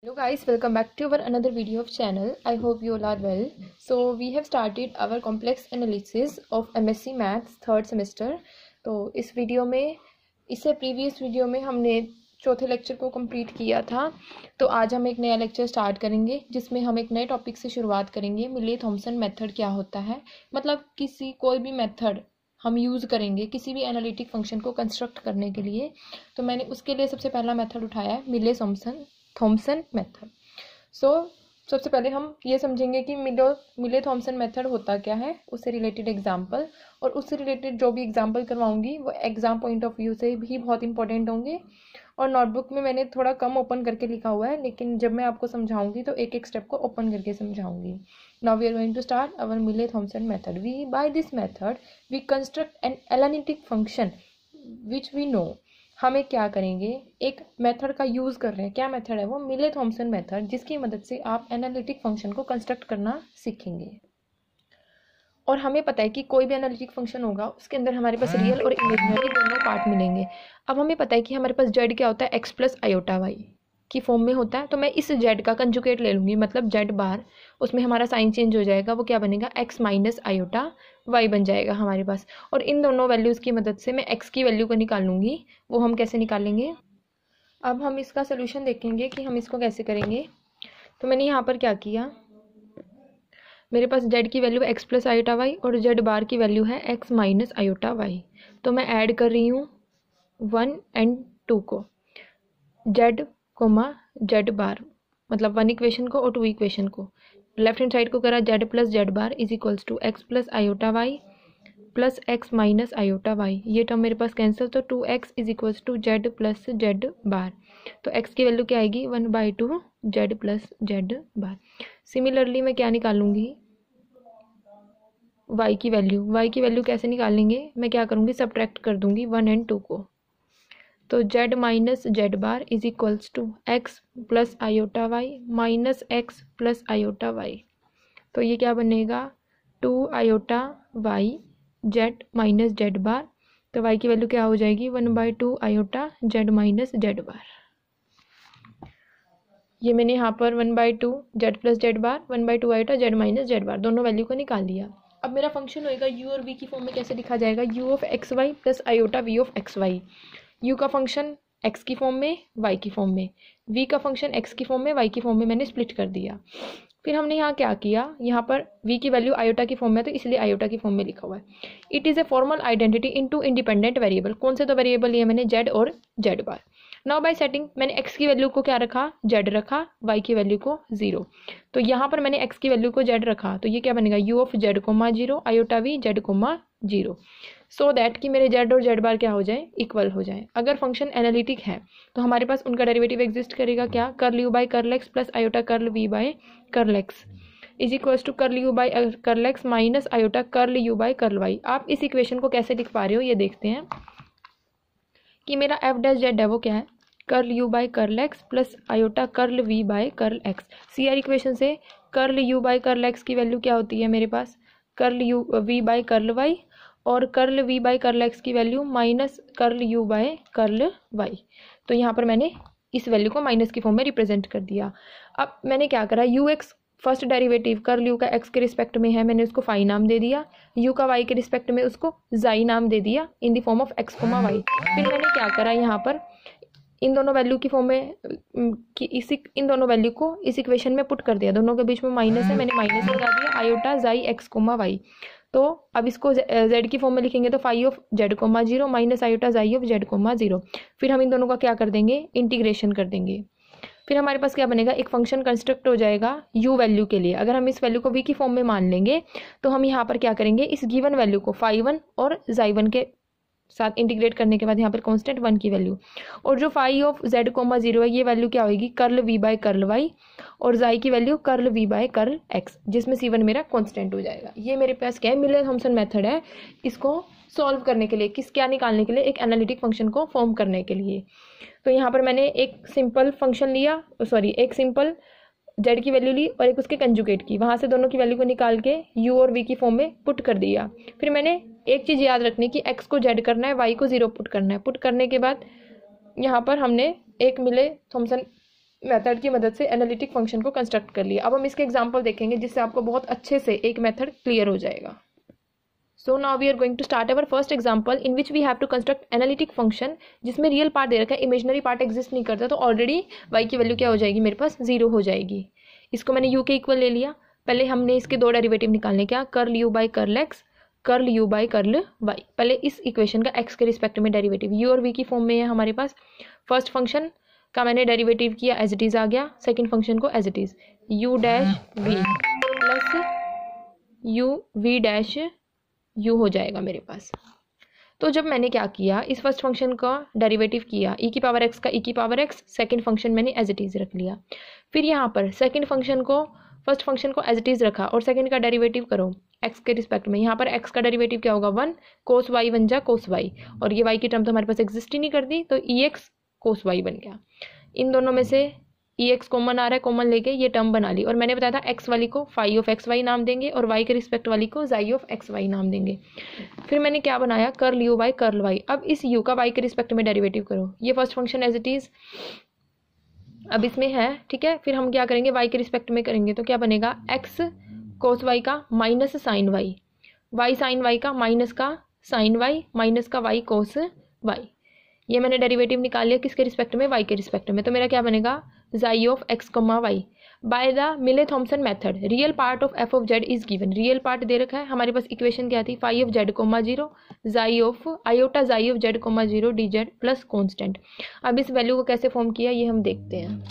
Hello guys, welcome back to our another video of channel. I hope you all are well. So we have started our complex analysis of MSc Maths third semester. तो इस video में इससे previous video में हमने चौथे lecture को complete किया था। तो आज हम एक नया लेक्चर स्टार्ट करेंगे जिसमें हम एक नए टॉपिक से शुरुआत करेंगे। मिले थॉमसन मेथड क्या होता है, मतलब कोई भी मेथड हम यूज़ करेंगे किसी भी एनालिटिक फंक्शन को कंस्ट्रक्ट करने के लिए। तो मैंने उसके लिए सबसे पहला मेथड उठाया है मिले थॉमसन मेथड। सबसे पहले हम ये समझेंगे कि मिले थॉमसन मेथड होता क्या है, उससे रिलेटेड एग्जांपल, और उससे रिलेटेड जो भी एग्जांपल करवाऊंगी वो एग्जाम पॉइंट ऑफ व्यू से भी बहुत इंपॉर्टेंट होंगे। और नोटबुक में मैंने थोड़ा कम ओपन करके लिखा हुआ है, लेकिन जब मैं आपको समझाऊंगी तो एक एक स्टेप को ओपन करके समझाऊंगी। Now we are going to start our Milne Thomson method. By this method we construct an analytic function which we know. हमें क्या करेंगे, एक मेथड का यूज़ कर रहे हैं। क्या मेथड है वो? मिले थॉमसन मेथड, जिसकी मदद से आप एनालिटिक फंक्शन को कंस्ट्रक्ट करना सीखेंगे। और हमें पता है कि कोई भी एनालिटिक फंक्शन होगा उसके अंदर हमारे पास रियल और इमेजिनरी दोनों पार्ट मिलेंगे। अब हमें पता है कि हमारे पास जेड क्या होता है, एक्स प्लस आयोटा वाई की फॉर्म में होता है। तो मैं इस जेड का कंजुगेट ले लूँगी, मतलब जेड बार, उसमें हमारा साइन चेंज हो जाएगा, वो क्या बनेगा, एक्स माइनस आयोटा वाई बन जाएगा हमारे पास। और इन दोनों वैल्यूज़ की मदद से मैं एक्स की वैल्यू को निकालूंगी। वो हम कैसे निकालेंगे, अब हम इसका सोल्यूशन देखेंगे कि हम इसको कैसे करेंगे। तो मैंने यहाँ पर क्या किया, मेरे पास जेड की value x plus iota y और जेड बार की वैल्यू है एक्स माइनस आयोटा वाई। तो मैं ऐड कर रही हूँ 1 और 2 को, जेड कोमा जेड बार, मतलब 1 इक्वेशन को और 2 इक्वेशन को। लेफ्ट हैंड साइड को करा z plus z bar is equals to x plus iota y plus x minus iota y. ये टर्म मेरे पास कैंसिल, तो 2x is equals to z plus z bar. तो x की value क्या आएगी, 1/2 z plus z bar. Similarly मैं क्या निकालूंगी, y की वैल्यू कैसे निकालेंगे, मैं क्या करूँगी, सब्ट्रैक्ट कर दूंगी 1 और 2 को। तो z minus z bar is equals to x plus iota y minus x plus iota y. तो ये क्या बनेगा, 2 iota y z minus z bar. तो y की वैल्यू क्या हो जाएगी, 1/2 iota z minus z bar. ये मैंने यहाँ पर 1/2 z plus z bar 1/2 iota z minus z bar दोनों वैल्यू को निकाल लिया। अब मेरा फंक्शन होएगा u और v की फॉर्म में कैसे लिखा जाएगा, u of x y plus iota v of x y. u का फंक्शन x की फॉर्म में, y की फॉर्म में, v का फंक्शन x की फॉर्म में, y की फॉर्म में मैंने स्प्लिट कर दिया। फिर हमने यहाँ क्या किया, यहाँ पर v की वैल्यू आयोटा की फॉर्म में, तो इसलिए आयोटा की फॉर्म में लिखा हुआ है। It is a formal identity in two independent variable. कौन से दो वेरिएबल लिए मैंने, जेड और z bar. Now by setting मैंने x की वैल्यू को क्या रखा, जेड रखा, y की वैल्यू को 0। तो यहाँ पर मैंने x की वैल्यू को जेड रखा, तो ये क्या बनेगा, u of z comma 0 iota v z comma 0, so that कि मेरे जेड और जेड बार क्या हो जाए, इक्वल हो जाए। अगर फंक्शन एनालिटिक है तो हमारे पास उनका डेरिवेटिव एग्जिस्ट करेगा, क्या, curl u by curl x plus iota curl v by curl x is equals to curl u by curl x minus iota curl u by curl y. आप इस equation को कैसे लिख पा रहे हो ये देखते हैं कि मेरा एफ डैश जेड है वो क्या है, curl u by curl x plus iota curl v by curl x. C R equation से curl u by curl x की वैल्यू क्या होती है मेरे पास, curl u v by curl y, और curl v by curl x की value minus curl u by curl y. तो यहाँ पर मैंने इस वैल्यू को माइनस की फॉर्म में रिप्रेजेंट कर दिया। अब मैंने क्या करा, you x first derivative curl you का एक्स के रिस्पेक्ट में है, मैंने उसको फाई नाम दे दिया, यू का वाई के रिस्पेक्ट में उसको जाई नाम दे दिया in the form of x comma y. फिर मैंने क्या करा, यहाँ पर इन दोनों वैल्यू की फॉर्म में इन दोनों वैल्यू को इस इक्वेशन में पुट कर दिया। दोनों के बीच में माइनस है, मैंने माइनस लगा दिया, आयोटा जाई एक्स कोमा वाई। तो अब इसको z की फॉर्म में लिखेंगे तो phi of z comma 0 minus iota जाई ऑफ जेड कोमा 0। फिर हम इन दोनों का क्या कर देंगे, इंटीग्रेशन कर देंगे। फिर हमारे पास क्या बनेगा, एक फंक्शन कंस्ट्रक्ट हो जाएगा u वैल्यू के लिए। अगर हम इस वैल्यू को v की फॉर्म में मान लेंगे तो हम यहाँ पर क्या करेंगे, इस गिवन वैल्यू को फाई 1 और जाई 1 के साथ इंटीग्रेट करने के बाद यहाँ पर कांस्टेंट 1 की वैल्यू, और जो फाई ऑफ जेड कोमा 0 है ये वैल्यू क्या होगी, curl v by curl y, और जाई की value curl v by curl x, जिसमें c1 मेरा कांस्टेंट हो जाएगा। ये मेरे पास क्या है, मिले थॉमसन मेथड है, इसको सॉल्व करने के लिए, क्या निकालने के लिए, एक एनालिटिक फंक्शन को फॉर्म करने के लिए। तो यहाँ पर मैंने एक सिंपल फंक्शन लिया, एक सिंपल जेड की वैल्यू ली और एक उसके कंजुगेट की, वहाँ से दोनों की वैल्यू को निकाल के u और v की फॉर्म में पुट कर दिया। फिर मैंने एक चीज़ याद रखनी कि x को z करना है, y को 0 पुट करना है। पुट करने के बाद यहाँ पर हमने एक मिले थॉमसन मेथड की मदद से एनालिटिक फंक्शन को कंस्ट्रक्ट कर लिया। अब हम इसके एग्जांपल देखेंगे जिससे आपको बहुत अच्छे से एक मेथड क्लियर हो जाएगा। So now we are going to start our first example in which we have to construct analytic function जिसमें रियल पार्ट दे रखा है, इमेजनरी पार्ट एग्जिस्ट नहीं करता, तो ऑलरेडी y की वैल्यू क्या हो जाएगी, मेरे पास 0 हो जाएगी। इसको मैंने u के इक्वल ले लिया। पहले हमने इसके दो डेरिवेटिव निकालने, क्या, curl u by curl x, curl u by curl y। पहले इस इक्वेशन का x के रिस्पेक्ट में डेरिवेटिव u और v की फॉर्म में है हमारे पास। फर्स्ट फंक्शन का मैंने डेरिवेटिव किया, एज इट इज आ गया। सेकंड फंक्शन को as it is u dash v plus u v dash u हो जाएगा मेरे पास। तो जब मैंने क्या किया, इस फर्स्ट फंक्शन का डेरिवेटिव किया, e की पावर x का e की पावर x, सेकंड फंक्शन मैंने एज इट इज रख लिया। फिर यहाँ पर सेकंड फंक्शन को, फर्स्ट फंक्शन को एज इट इज रखा और सेकंड का डेरिवेटिव करो x के रिस्पेक्ट में। यहाँ पर x का डेरिवेटिव क्या होगा, 1 कोस y बन जा कोस y, और ये y की टर्म तो हमारे पास एग्जिस्ट ही नहीं करती, तो ex कोस y बन गया। इन दोनों में से ex कॉमन आ रहा है, कॉमन लेके ये टर्म बना ली। और मैंने बताया था x वाली को फाई ऑफ एक्स वाई नाम देंगे और y के रिस्पेक्ट वाली को जाई ऑफ एक्स वाई नाम देंगे। फिर मैंने क्या बनाया, curl u by curl y। अब इस u का y के रिस्पेक्ट में डेरिवेटिव करो, ये first function as it is अब इसमें है, ठीक है। फिर हम क्या करेंगे, y के रिस्पेक्ट में करेंगे, तो क्या बनेगा, x कोस y का minus sine y, y sine y का माइनस का साइन y, माइनस का y कोस y। ये मैंने डेरिवेटिव निकाल लिया किसके रिस्पेक्ट में, y के रिस्पेक्ट में। तो मेरा क्या बनेगा, जाई of x comma y by the Milne Thomson method. Real part of f of z is given, real part दे रखा है हमारे पास। इक्वेशन क्या थी, फाई ऑफ z कोमा 0 जाई ऑफ आयोटा जाई of z comma 0 d z plus constant. अब इस वैल्यू को कैसे फॉर्म किया ये हम देखते हैं।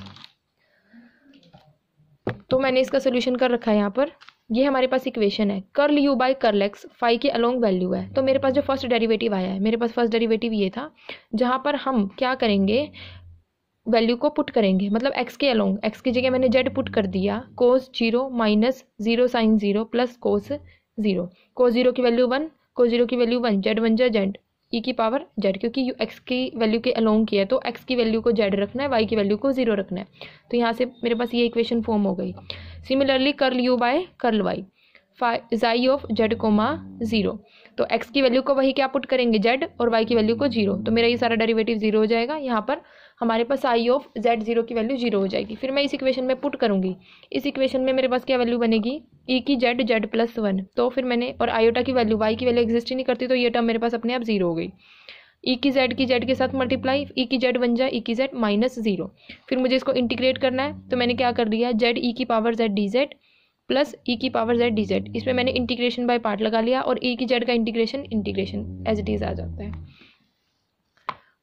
तो मैंने इसका सोल्यूशन कर रखा है यहाँ पर। ये हमारे पास इक्वेशन है, curl u by curl x phi की अलोंग वैल्यू है। तो मेरे पास जो फर्स्ट डेरिवेटिव आया है, मेरे पास फर्स्ट डेरिवेटिव ये था, जहाँ पर हम क्या करेंगे, वैल्यू को पुट करेंगे, मतलब x के अलोंग, x की जगह मैंने z पुट कर दिया, कोस 0 माइनस 0 साइन 0 प्लस कोस 0। कोस 0 की वैल्यू 1, कोस 0 की वैल्यू 1, z 1 z e की पावर z, क्योंकि x की वैल्यू के अलोंग किया है तो x की वैल्यू को z रखना है, y की वैल्यू को 0 रखना है। तो यहाँ से मेरे पास ये इक्वेशन फॉर्म हो गई। Similarly curl u by curl y, जाई ऑफ z कोमा 0, तो x की वैल्यू को वही क्या पुट करेंगे, z, और y की वैल्यू को 0। तो मेरा ये सारा डेरिवेटिव 0 हो जाएगा। यहाँ पर हमारे पास आई ऑफ z 0 की वैल्यू 0 हो जाएगी। फिर मैं इस इक्वेशन में पुट करूंगी, इस इक्वेशन में मेरे पास क्या वैल्यू बनेगी, e की z प्लस 1। तो फिर मैंने, और आयोटा की वैल्यू, y की वैल्यू एग्जिस्ट ही नहीं करती, तो ये टर्म मेरे पास अपने आप 0 हो गई। e की z के साथ मल्टीप्लाई, e की z बन जाए e की z माइनस 0। फिर मुझे इसको इंटीग्रेट करना है, तो मैंने क्या कर दिया, z e की power z D z plus e की पावर z डी जेड। इसमें मैंने इंटीग्रेशन बाय पार्ट लगा लिया, और e की z का इंटीग्रेशन एज इट इज आ जाता है।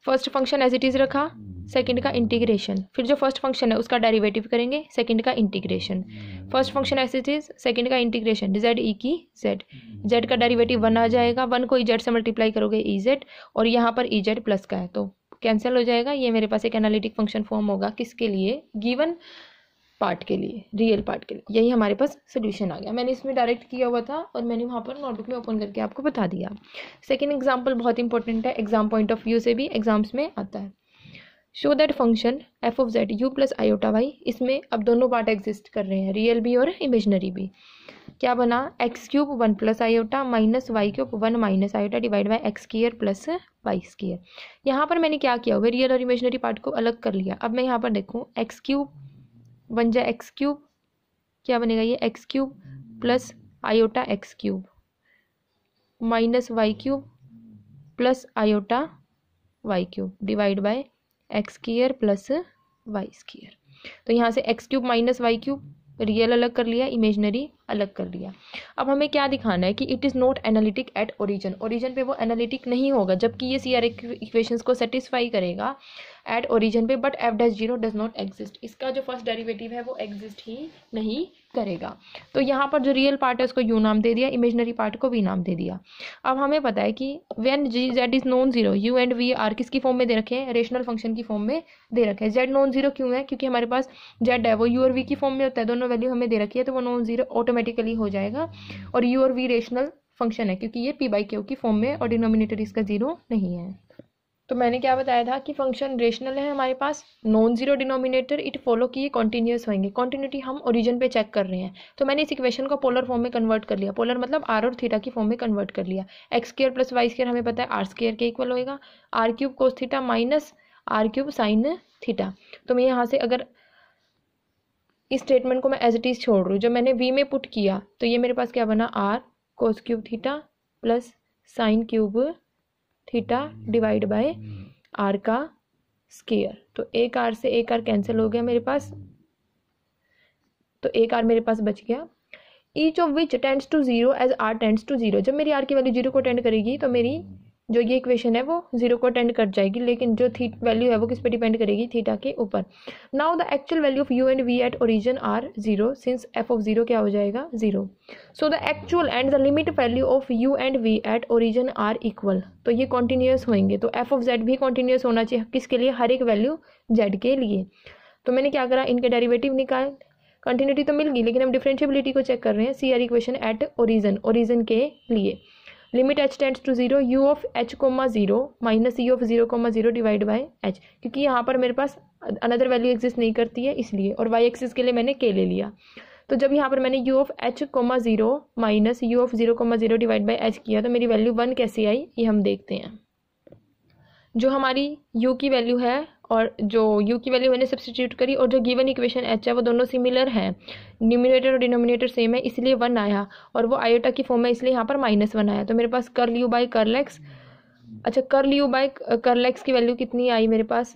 First function as it is रखा, सेकंड का इंटीग्रेशन, फिर जो फर्स्ट फंक्शन है उसका डेरिवेटिव करेंगे, सेकंड का integration. First function as it is, second का इंटीग्रेशन, z e की z, z का डेरिवेटिव 1 आ जाएगा, 1 को z से मल्टीप्लाई करोगे ez, और यहाँ पर ez प्लस का है तो कैंसिल हो जाएगा। ये मेरे पास एक एनालिटिक फंक्शन फॉर्म होगा, किसके लिए, गिवन पार्ट के लिए, रियल पार्ट के लिए। यही हमारे पास सोल्यूशन आ गया। मैंने इसमें डायरेक्ट किया हुआ था और मैंने वहाँ पर नोटबुक में ओपन करके आपको बता दिया। सेकंड एग्जांपल बहुत इंपॉर्टेंट है, एग्जाम पॉइंट ऑफ व्यू से भी एग्जाम्स में आता है। Show that function f of z u plus iota y, इसमें अब दोनों पार्ट एग्जिस्ट कर रहे हैं, रियल भी और इमेजनरी भी। क्या बना, x cube 1 plus iota minus y cube 1 minus iota divide by x square plus y square. यहाँ पर मैंने क्या किया हुआ, रियल और इमेजनरी पार्ट को अलग कर लिया। अब मैं यहाँ पर देखूँ, एक्स क्यूब बन जाए एक्स क्यूब, क्या बनेगा ये, x cube plus iota x cube minus y cube plus iota y cube divide by x square plus y square. तो यहाँ से x cube minus y cube, real अलग कर लिया, इमेजनरी अलग कर लिया। अब हमें क्या दिखाना है कि it is not analytic at origin, origin पे वो एनालिटिक नहीं होगा, जबकि ये सी आर इक्वेशंस को सेटिस्फाई करेगा एट ओरिजिन पे, but F dash 0 does not exist, इसका जो फर्स्ट डेरिवेटिव है वो एग्जिस्ट ही नहीं करेगा। तो यहाँ पर जो रियल पार्ट है उसको यू नाम दे दिया, इमेजनरी पार्ट को वी नाम दे दिया। अब हमें पता है कि when g z is non zero, u and v are किसकी फॉर्म में दे रखे हैं, रेशनल फंक्शन की फॉर्म में दे रखे हैं। जेड नॉन जीरो क्यों है, क्योंकि हमारे पास जेड है वो यू और वी की फॉर्म में होता है, दोनों वैल्यू हमें दे रखी है, तो वो नॉन जीरो ऑटोमेटिकली हो जाएगा। और यू और वी रेशनल फंक्शन है क्योंकि ये पी बाई क्यू की फॉर्म में और डिनोमिनेटर इसका जीरो नहीं है। तो मैंने क्या बताया था कि फंक्शन रेशनल है हमारे पास, non zero denominator, it follow कि ये कॉन्टिन्यूस होंगे। कॉन्टिन्यूटी हम ओरिजिन पे चेक कर रहे हैं, तो मैंने इस इक्वेशन को पोलर फॉर्म में कन्वर्ट कर लिया, पोलर मतलब आर और थीटा की फॉर्म में कन्वर्ट कर लिया। X square plus y square हमें पता है आर स्क्वायर के इक्वल होएगा, r cube cos theta minus r cube sine theta. तो मैं यहाँ से अगर इस स्टेटमेंट को मैं एज इट इज़ छोड़ रही हूँ। जब मैंने वी में पुट किया तो ये मेरे पास क्या बना, r cos cube theta plus sine cube theta divide by r का स्क्वायर। तो एक आर से एक आर कैंसिल हो गया मेरे पास, तो एक आर मेरे पास बच गया। Each of which tends to zero as r tends to zero. जब मेरी आर की वैल्यू जीरो को टेंड करेगी तो मेरी जो ये इक्वेशन है वो जीरो को टेंड कर जाएगी, लेकिन जो वैल्यू है वो किस पे डिपेंड करेगी, थीटा के ऊपर। Now the actual value of u and v at origin are zero, since f of zero क्या हो जाएगा, zero. So the actual and the limit value of u and v at origin are equal. तो ये continuous होंगे, तो f of z भी continuous होना चाहिए, किसके लिए, हर एक वैल्यू जेड के लिए। तो मैंने क्या करा, इनके डेरिवेटिव निकाल, कंटिन्यूटी तो मिल गई, लेकिन हम डिफरेंशिएबिलिटी को चेक कर रहे हैं। C R equation at origin के लिए limit h tends to zero, u of h comma zero minus u of zero comma zero divide by h, क्योंकि यहाँ पर मेरे पास अनदर वैल्यू एग्जिस्ट नहीं करती है इसलिए, और वाई एक्सिस के लिए मैंने के ले लिया। तो जब यहाँ पर मैंने you of h comma zero minus u of zero comma zero divide by H किया तो मेरी वैल्यू 1 कैसे आई, ये हम देखते हैं। जो हमारी u की वैल्यू है और जो u की वैल्यू मैंने सब्स्टिट्यूट करी, और जो गिवन इक्वेशन h है वो दोनों सिमिलर हैं, न्यूमिनेटर और डिनोमिनेटर सेम है, इसलिए 1 आया, और वो आयोटा की फॉर्म में इसलिए यहाँ पर -1 आया। तो मेरे पास curl u by curl x, अच्छा curl u by curl x की वैल्यू कितनी आई मेरे पास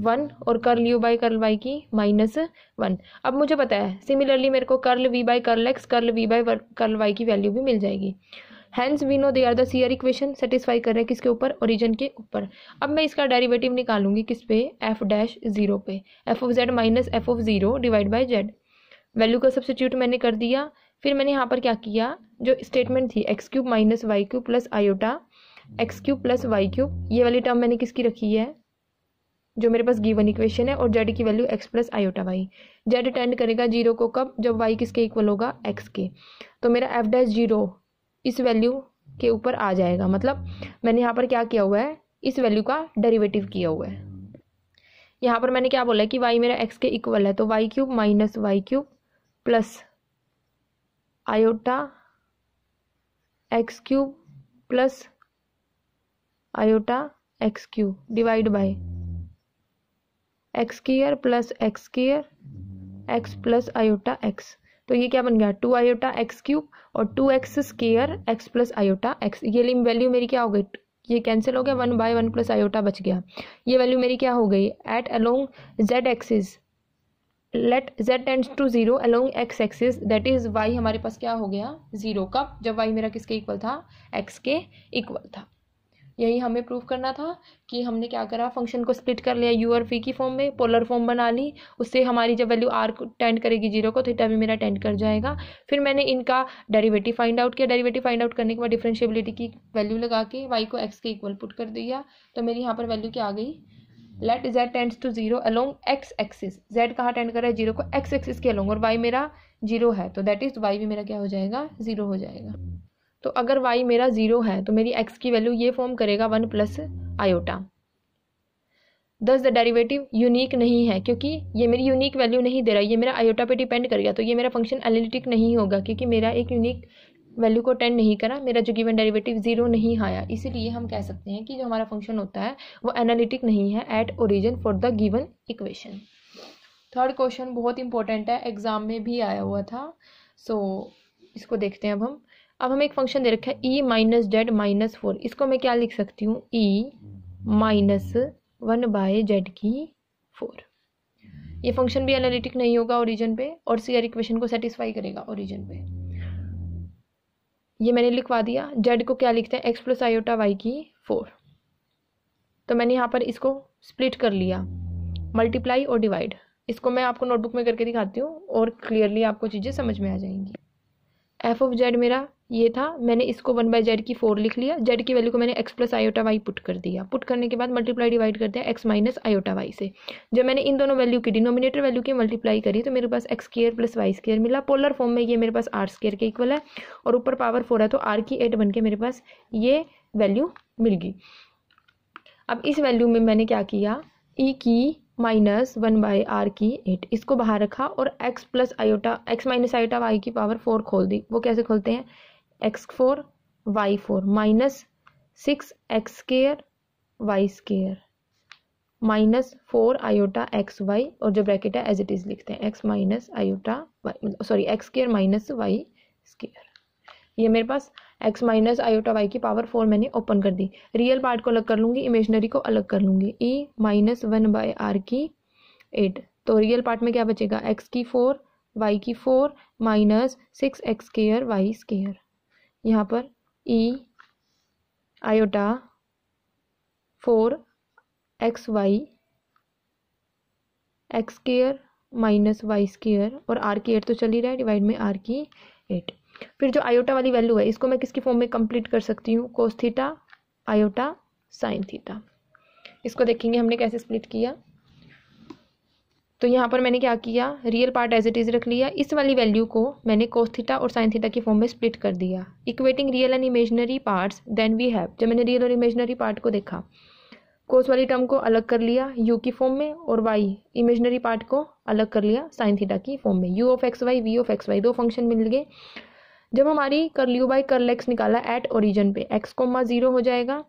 1, और curl u by curl y की -1। अब मुझे पता है सिमिलरली मेरे को curl v by curl x, curl v by curl y की वैल्यू भी मिल जाएगी। Hence we know they are the CR equation, satisfy कर रहे हैं किसके ऊपर, ओरिजिन के ऊपर। अब मैं इसका डेरिवेटिव निकालूंगी किस पे, एफ डैश जीरो पे, F of Z minus F of zero divide bye Z. Value का सब्स्टिट्यूट मैंने कर दिया। फिर मैंने यहाँ पर क्या किया, जो स्टेटमेंट थी x cube minus y cube plus iota x cube plus y cube, ये वाली टर्म मैंने किसकी रखी है, जो मेरे पास गिवन इक्वेशन है, और जेड की value x plus iota y. Z tend करेगा जीरो को कब, जब वाई किसके इक्वल होगा, एक्स के। तो मेरा एफ डैश जीरो इस वैल्यू के ऊपर आ जाएगा, मतलब मैंने यहाँ पर क्या किया हुआ है, इस वैल्यू का डेरिवेटिव किया हुआ है। यहाँ पर मैंने क्या बोला है कि y मेरा x के इक्वल है, तो y cube minus y cube plus iota x cube plus iota x cube divide by x square plus x square x plus iota x. तो ये क्या बन गया, 2 आयोटा एक्स क्यूब और 2x square x plus iota x. ये value मेरी क्या हो गई, ये कैंसिल हो गया, 1 बाय 1 प्लस आयोटा बच गया। ये वैल्यू मेरी क्या हो गई, at along z axis, let z tends to zero along x axis, that is y हमारे पास क्या हो गया, जीरो। कब, जब y मेरा किसके इक्वल था, x के इक्वल था। यही हमें प्रूव करना था कि हमने क्या करा, फंक्शन को स्प्लिट कर लिया यू और वी की फॉर्म में, पोलर फॉर्म बना ली, उससे हमारी जब वैल्यू आर टेंड करेगी जीरो को, थीटा भी मेरा टेंड कर जाएगा। फिर मैंने इनका डेरिवेटिव फाइंड आउट किया, डेरिवेटिव फाइंड आउट करने के बाद डिफरेंशिएबिलिटी की वैल्यू लगा के वाई को एक्स के इक्वल पुट कर दिया, तो मेरी यहाँ पर वैल्यू क्या आ गई, let z tends to zero along x axis, z कहाँ टेंड कर रहा है, जीरो को, एक्स एक्सिस के अलोंग, और वाई मेरा जीरो है, तो दैट इज वाई भी मेरा क्या हो जाएगा, जीरो हो जाएगा। तो अगर y मेरा जीरो है तो मेरी x की वैल्यू ये फॉर्म करेगा 1 प्लस आयोटा। दस द डेरिवेटिव यूनिक नहीं है, क्योंकि ये मेरी यूनिक वैल्यू नहीं दे रहा, ये मेरा आयोटा पे डिपेंड करेगा, तो ये मेरा फंक्शन एनालिटिक नहीं होगा, क्योंकि मेरा एक यूनिक वैल्यू को टेंड नहीं करा, मेरा जो गिवन डेरिवेटिव जीरो नहीं आया। इसीलिए हम कह सकते हैं कि जो हमारा फंक्शन होता है वो एनालिटिक नहीं है at origin for the given equation. Third question बहुत इंपॉर्टेंट है, एग्जाम में भी आया हुआ था, सो इसको देखते हैं। अब हमें एक फंक्शन दे रखा है e माइनस जेड माइनस 4, इसको मैं क्या लिख सकती हूँ, e माइनस 1 बाय जेड की 4। ये फंक्शन भी एनालिटिक नहीं होगा ओरिजिन पे, और सीआर इक्वेशन को सेटिस्फाई करेगा ओरिजिन पे। ये मैंने लिखवा दिया। जेड को क्या लिखते हैं, एक्स प्लस आयोटा वाई की 4। तो मैंने यहाँ पर इसको स्प्लिट कर लिया, मल्टीप्लाई और डिवाइड। इसको मैं आपको नोटबुक में करके दिखाती हूँ और क्लियरली आपको चीज़ें समझ में आ जाएंगी। एफ ऑफ जेड मेरा ये था, मैंने इसको 1 बाय जेड की 4 लिख लिया, जेड की वैल्यू को मैंने x plus iota y put कर दिया, पुट करने के बाद मल्टीप्लाई डिवाइड कर दिया एक्स माइनस आयोटा वाई से। जब मैंने इन दोनों वैल्यू की डिनोमिनेटर वैल्यू की मल्टीप्लाई करी तो मेरे पास x square plus y square मिला, पोलर फॉर्म में ये मेरे पास आर स्क्वायर के इक्वल है, और ऊपर पावर 4 है तो आर की 8 बन के मेरे पास ये वैल्यू मिल गई। अब इस वैल्यू में मैंने क्या किया, ई की माइनस 1 बाय आर की 8 इसको बाहर रखा, और x plus iota x minus iota y की पावर 4 खोल दी। वो कैसे खोलते हैं, x4 y4 minus 6 x square y square minus 4 iota x y, और जो ब्रैकेट है एज इट इज लिखते हैं x minus iota y, sorry x square minus y square. ये मेरे पास एक्स माइनस आयोटा वाई की पावर 4 मैंने ओपन कर दी। रियल पार्ट को अलग कर लूंगी, इमेजनरी को अलग कर लूंगी। ई माइनस 1/r की 8, तो रियल पार्ट में क्या बचेगा, एक्स की 4 वाई की 4 minus 6x square y square. यहाँ पर e iota 4 x y x square minus y square, और आर की 8 तो चल ही रहा है, डिवाइड में आर की 8। फिर जो आयोटा वाली वैल्यू है इसको मैं किसकी फॉर्म में कंप्लीट कर सकती हूँ, cos theta iota sine theta. इसको देखेंगे हमने कैसे स्प्लिट किया। तो यहाँ पर मैंने क्या किया, real part as it is रख लिया, इस वाली वैल्यू को मैंने कोस थीटा और साइन थीटा की फॉर्म में स्प्लिट कर दिया। Equating real and imaginary parts then we have, जब मैंने रियल और इमेजनरी पार्ट को देखा, कोस वाली टर्म को अलग कर लिया यू की फॉर्म में, और वाई इमेजनरी पार्ट को अलग कर लिया साइन थीटा की फॉर्म में। U of x y v of x y, दो फंक्शन मिल गए। जब हमारी curl u by curl x निकाला एट ओरिजिन पे, एक्स कोमा 0 हो जाएगा,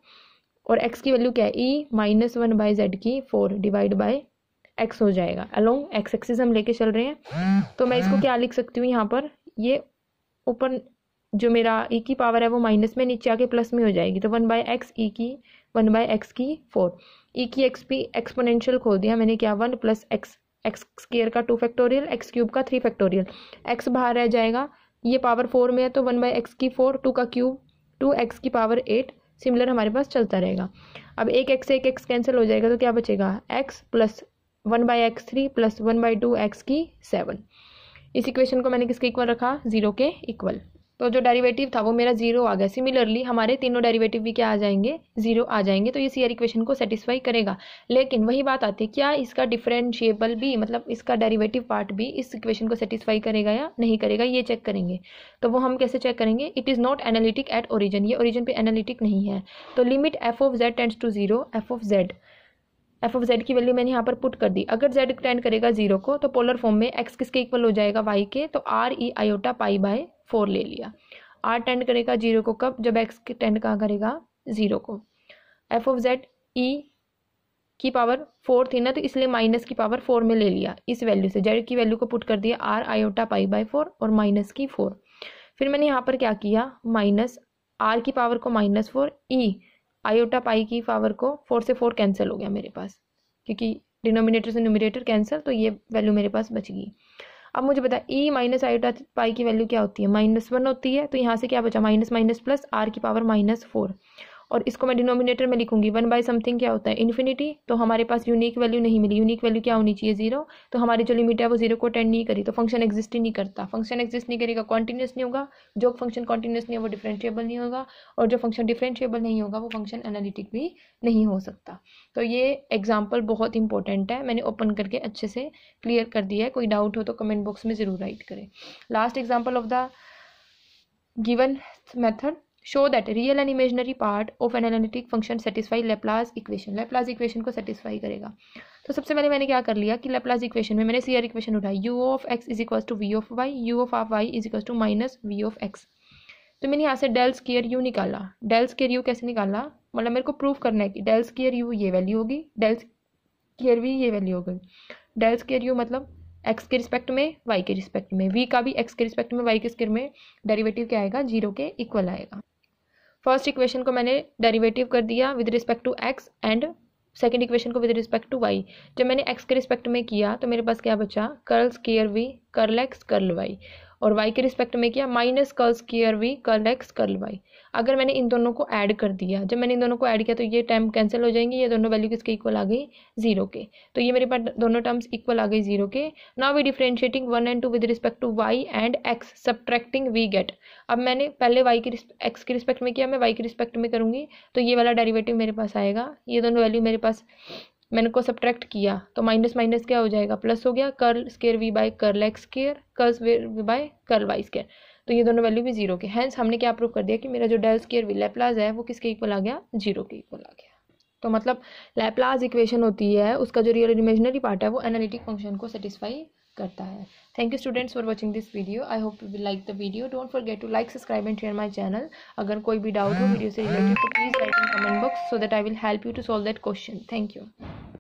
और एक्स की वैल्यू क्या है, ई माइनस 1/z की 4 डिवाइड बाय एक्स हो जाएगा। अलोंग एक्स एक्सिस हम लेके चल रहे हैं, तो मैं इसको क्या लिख सकती हूँ, यहाँ पर ये ऊपर जो मेरा ई की पावर है वो माइनस में, नीचे आके प्लस में हो जाएगी, तो 1/x ई की 1/x की 4, ई की एक्स भी एक्सपोनेंशियल खोल दिया मैंने, क्या 1 प्लस एक्स, एक्स स्क्वायर का 2 फैक्टोरियल, एक्स क्यूब का 3 फैक्टोरियल, एक्स बाहर रह जाएगा, ये पावर 4 में है तो 1/x की 4, 2 का क्यूब 2x की पावर 8, सिमिलर हमारे पास चलता रहेगा। अब एक एक्स से एक एक्स कैंसिल हो जाएगा, तो क्या बचेगा, x plus 1/x 3 plus 1/2x की 7। इस इक्वेशन को मैंने किसके इक्वल रखा, 0 के इक्वल। तो जो डेरिवेटिव था वो मेरा 0 आ गया। सिमिलरली हमारे तीनों डेरिवेटिव भी क्या आ जाएंगे, 0 आ जाएंगे, तो ये सीआर इक्वेशन को सेटिस्फाई करेगा। लेकिन वही बात आती है, क्या इसका डिफरेंशिएबल भी, मतलब इसका डेरिवेटिव पार्ट भी इस इक्वेशन को सेटिस्फाई करेगा या नहीं करेगा, ये चेक करेंगे। तो वो हम कैसे चेक करेंगे, it is not analytic at origin, ये ओरिजिन पे एनालिटिक नहीं है। तो limit f of z tends to 0, f of z की वैल्यू मैंने यहाँ पर पुट कर दी। अगर जेड टेंड करेगा 0 को, तो पोलर फॉर्म में एक्स किसके इक्वल हो जाएगा, वाई के, तो R E iota pi by 4 ले लिया। आर टेंड करेगा 0 को कब, जब एक्स टेंड कहाँ करेगा, 0 को। एफ ऑफ जेड ई की पावर 4 थी ना, तो इसलिए माइनस की पावर 4 में ले लिया। इस वैल्यू से जेड की वैल्यू को पुट कर दिया, आर आयोटा पाई बाय 4 और माइनस की 4। फिर मैंने यहाँ पर क्या किया, माइनस आर की पावर को -4, ई आयोटा पाई की पावर को 4 से 4 कैंसिल हो गया मेरे पास, क्योंकि डिनोमिनेटर से न्यूमरेटर कैंसिल, तो ये वैल्यू मेरे पास बच गई। अब मुझे बता, ई माइनस आयोटा पाई की वैल्यू क्या होती है, -1 होती है, तो यहाँ से क्या बचा, माइनस माइनस प्लस आर की पावर -4, और इसको मैं डिनोमिनेटर में लिखूंगी 1/समथिंग क्या होता है, इन्फिनिटी। तो हमारे पास यूनिक वैल्यू नहीं मिली, यूनिक वैल्यू क्या होनी चाहिए, 0। तो हमारी जो लिमिट है वो 0 को टेंड नहीं करी, तो फंक्शन एग्जिस्ट ही नहीं करता। फंक्शन एग्जिस्ट नहीं करेगा, कॉन्टिन्यूस नहीं होगा, जो फंक्शन कॉन्टिन्यूस नहीं है वो डिफरेंशिएबल नहीं होगा, और जो फंक्शन डिफरेंशिएबल नहीं होगा वो फंक्शन एनालिटिक भी नहीं हो सकता। तो ये एग्जाम्पल बहुत इंपॉर्टेंट है, मैंने ओपन करके अच्छे से क्लियर कर दिया है। कोई डाउट हो तो कमेंट बॉक्स में ज़रूर राइट करें। Last example of the given method, show that real and imaginary part of an analytic function satisfy Laplace equation। Laplace equation को satisfy करेगा। तो सबसे पहले मैंने क्या कर लिया कि Laplace equation में मैंने CR equation उठाई, u of x is equals to v of y, u of y is equals to minus v of x। तो मैंने यहाँ से डेल स्क्वायर u निकाला। डेल स्क्वायर u कैसे निकाला, मतलब मेरे को प्रूव करना है कि डेल स्क्वायर u ये वैल्यू होगी, डेल स्क्वायर v ये वैल्यू होगी। डेल स्क्वायर u मतलब x के रिस्पेक्ट में, y के रिस्पेक्ट में, v का भी x के रिस्पेक्ट में, y के स्क्वायर में डेरिवेटिव क्या आएगा, 0 के इक्वल आएगा। फर्स्ट इक्वेशन को मैंने डेरिवेटिव कर दिया with respect to x, and second equation को विद रिस्पेक्ट टू वाई। जब मैंने एक्स के रिस्पेक्ट में किया तो मेरे पास क्या बचा, curl square v curl x curl y, और वाई के रिस्पेक्ट में किया minus curl square v curl x curl y. अगर मैंने इन दोनों को ऐड कर दिया, जब मैंने इन दोनों को ऐड किया तो ये टर्म कैंसिल हो जाएंगी, ये दोनों वैल्यू किसके इक्वल आ गई, 0 के। तो ये मेरे पास दोनों टर्म्स इक्वल आ गई 0 के। Now we differentiating 1 and 2 with respect to y and x, subtracting we get. अब मैंने पहले वाई के एक्स के रिस्पेक्ट में किया, मैं वाई के रिस्पेक्ट में करूँगी, तो ये वाला डेरिवेटिव मेरे पास आएगा। ये दोनों वैल्यू मेरे पास मैंने को सब्ट्रैक्ट किया तो माइनस माइनस क्या हो जाएगा, प्लस हो गया, curl square v by curl x square curl v by curl y square. तो ये दोनों वैल्यू भी 0 के। हैंस हमने क्या प्रूव कर दिया कि मेरा जो डेल स्क्वायर वी लैप्लास है वो किसके इक्वल आ गया, 0 के इक्वल आ गया। तो मतलब लैप्लास इक्वेशन होती है, उसका जो रियल इमेजिनरी पार्ट है वो एनालिटिक फंक्शन को सेटिस्फाई करता है। Thank you students for watching this video. I hope you will like the video. Don't forget to like, subscribe and share my channel. अगर कोई भी डाउट हो वीडियो से रिलेटेड तो please write in comment box so that I will help you to solve that question. Thank you.